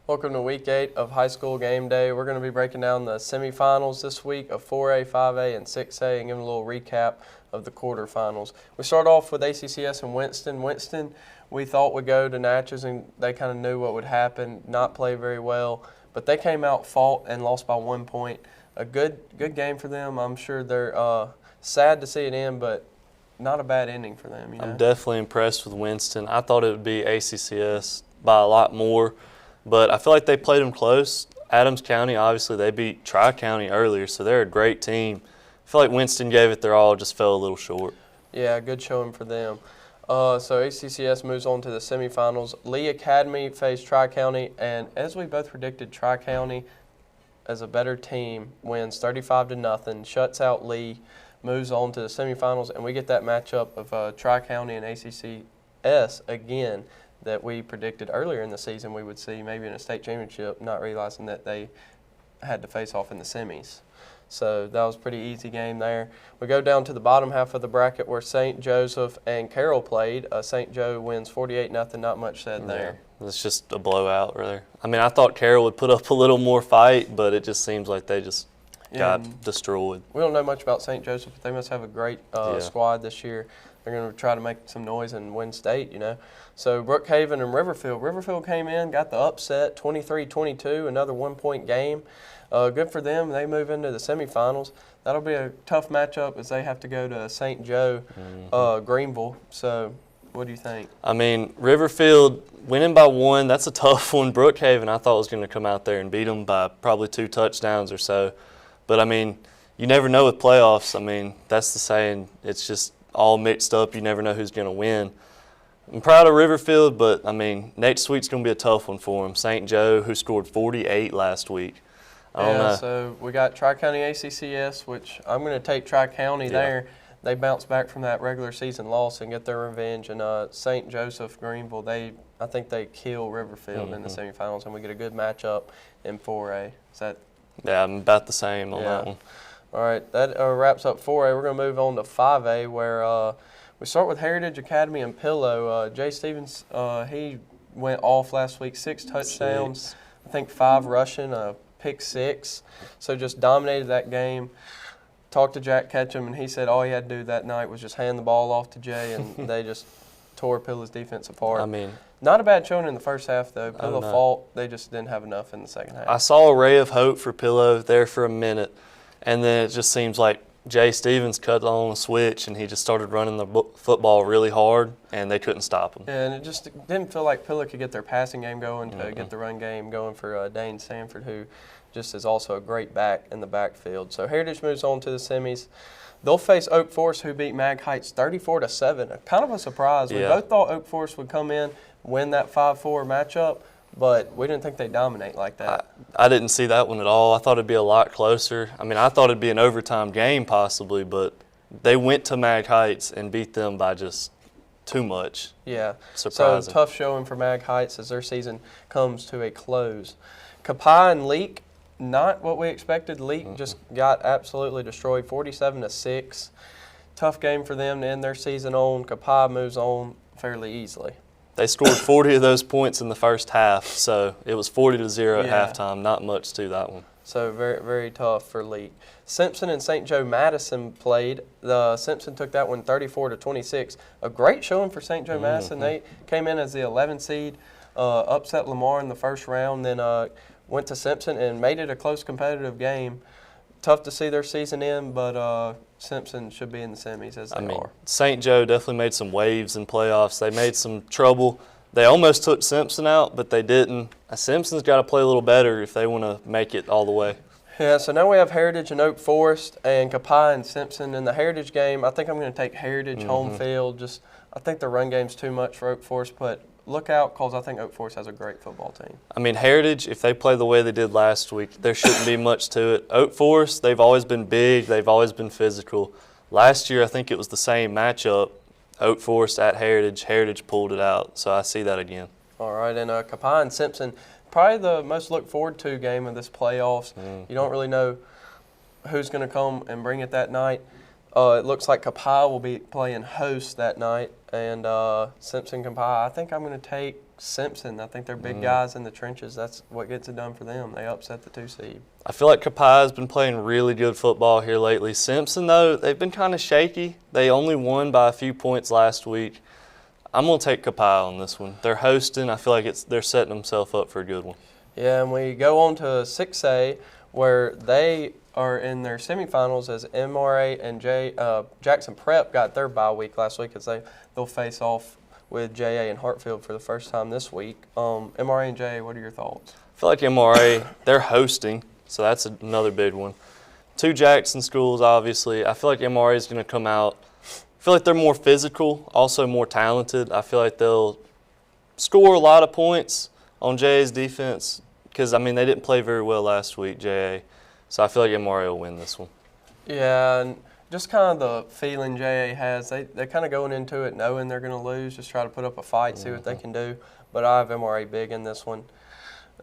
Welcome to Week 8 of High School Game Day. We're going to be breaking down the semifinals this week of 4A, 5A, and 6A and giving a little recap of the quarterfinals. We start off with ACCS and Winston. Winston, we thought would go to Natchez, and they kind of knew what would happen, not play very well. But they came out, fought, and lost by 1 point. A good game for them. I'm sure they're sad to see it end, but not a bad ending for them. You know? I'm definitely impressed with Winston. I thought it would be ACCS by a lot more, but I feel like they played them close. Adams County, obviously, they beat Tri-County earlier, so they're a great team. I feel like Winston gave it their all, just fell a little short. Yeah, good showing for them. So ACCS moves on to the semifinals. Lee Academy faced Tri-County, and as we both predicted, Tri-County, as a better team, wins 35-0, shuts out Lee, moves on to the semifinals, and we get that matchup of Tri-County and ACCS again that we predicted earlier in the season we would see maybe in a state championship, not realizing that they had to face off in the semis. So that was a pretty easy game there. We go down to the bottom half of the bracket where St. Joseph and Carroll played. St. Joe wins 48-0, not much said there. It's just a blowout there. I mean, I thought Carroll would put up a little more fight, but it just seems like they just got destroyed. We don't know much about St. Joseph, but they must have a great squad this year. They're going to try to make some noise and win state, you know. So Brookhaven and Riverfield. Riverfield came in, got the upset, 23-22, another 1 point game. Good for them. They move into the semifinals. That'll be a tough matchup as they have to go to St. Joe, Greenville. So what do you think? I mean, Riverfield winning by 1, that's a tough one. Brookhaven, I thought was going to come out there and beat them by probably 2 touchdowns or so. But, I mean, you never know with playoffs. I mean, that's the saying. It's just all mixed up. You never know who's going to win. I'm proud of Riverfield, but, I mean, Nate Sweet's going to be a tough one for him. St. Joe, who scored 48 last week. I don't know. So we got Tri-County ACCS, which I'm going to take Tri-County there. They bounce back from that regular season loss and get their revenge. And St. Joseph, Greenville, I think they kill Riverfield in the semifinals, and we get a good matchup in 4A. Is that? Yeah, I'm about the same on that one. All right, that wraps up 4A. We're going to move on to 5A, where we start with Heritage Academy and Pillow. Jay Stevens, he went off last week, 6 touchdowns, I think 5 rushing, pick 6. So just dominated that game. Talked to Jack Ketchum, and he said all he had to do that night was just hand the ball off to Jay, and they just tore Pillow's defense apart. I mean, not a bad showing in the first half, though. Pillow fought. They just didn't have enough in the second half. I saw a ray of hope for Pillow there for a minute, and then it just seems like Jay Stevens cut on a switch, and he just started running the football really hard, and they couldn't stop him. Yeah, and it just didn't feel like Pillow could get their passing game going to get the run game going for Dane Sanford, who just is also a great back in the backfield. So Heritage moves on to the semis. They'll face Oak Forest, who beat Mag Heights 34-7. Kind of a surprise. We both thought Oak Forest would come in, win that 5-4 matchup, but we didn't think they'd dominate like that. I didn't see that one at all. I thought it'd be a lot closer. I mean, I thought it'd be an overtime game possibly, but they went to Mag Heights and beat them by just too much. Yeah. Surprising. So tough showing for Mag Heights as their season comes to a close. Kapai and Leek, not what we expected. Leek just got absolutely destroyed, 47-6. Tough game for them to end their season on. Kapai moves on fairly easily. They scored 40 of those points in the first half, so it was 40-0 at halftime. Not much to that one. So very, very tough for Leek. Simpson and St. Joe Madison played. Simpson took that one 34-26. A great showing for St. Joe Madison. They came in as the 11th seed, upset Lamar in the first round, then went to Simpson and made it a close competitive game. Tough to see their season end, but Simpson should be in the semis as they are. St. Joe definitely made some waves in playoffs. They made some trouble. They almost took Simpson out, but they didn't. Simpson's got to play a little better if they want to make it all the way. Yeah, so now we have Heritage and Oak Forest and Kapai and Simpson. In the Heritage game, I think I'm going to take Heritage home field. I think the run game's too much for Oak Forest, but look out because I think Oak Forest has a great football team. I mean, Heritage, if they play the way they did last week, there shouldn't be much to it. Oak Forest, they've always been big. They've always been physical. Last year, I think it was the same matchup. Oak Forest at Heritage. Heritage pulled it out, so I see that again. All right, and Kapai and Simpson, probably the most look forward to game of this playoffs. You don't really know who's going to come and bring it that night. It looks like Kapai will be playing host that night and Simpson Compile. I think I'm going to take Simpson. I think they're big guys in the trenches. That's what gets it done for them. They upset the 2 seed. I feel like Kapai has been playing really good football here lately. Simpson, though, they've been kind of shaky. They only won by a few points last week. I'm going to take Kapai on this one. They're hosting. I feel like they're setting themselves up for a good one. Yeah, and we go on to 6A, where they are in their semifinals as MRA and Jackson Prep got their bye week last week as they'll face off with JA and Hartfield for the first time this week. MRA and JA, what are your thoughts? I feel like MRA, they're hosting, so that's another big one. 2 Jackson schools, obviously. I feel like MRA is going to come out. I feel like they're more physical, also more talented. I feel like they'll score a lot of points on JA's defense because, I mean, they didn't play very well last week, JA. So I feel like MRA will win this one. Yeah, and just kind of the feeling JA has, they're kind of going into it knowing they're going to lose, just try to put up a fight, see what they can do. But I have MRA big in this one.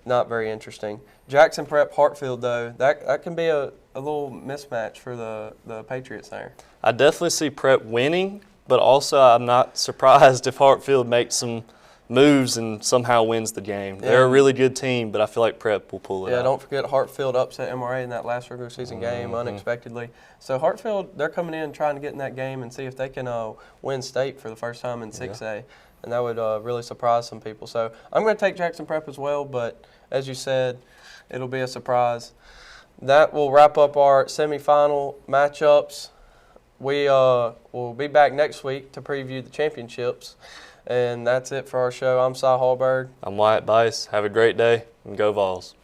Not very interesting. Jackson Prep Hartfield, though, that can be a little mismatch for the Patriots there. I definitely see Prep winning, but also I'm not surprised if Hartfield makes some moves and somehow wins the game. Yeah. They're a really good team, but I feel like Prep will pull it out. Yeah, don't forget Hartfield upset MRA in that last regular season game unexpectedly. So Hartfield, they're coming in trying to get in that game and see if they can win state for the first time in 6A. And that would really surprise some people. So I'm going to take Jackson Prep as well, but as you said, it'll be a surprise. That will wrap up our semifinal matchups. We will be back next week to preview the championships. And that's it for our show. I'm Cy Hallberg. I'm Wyatt Bice. Have a great day and go Vols.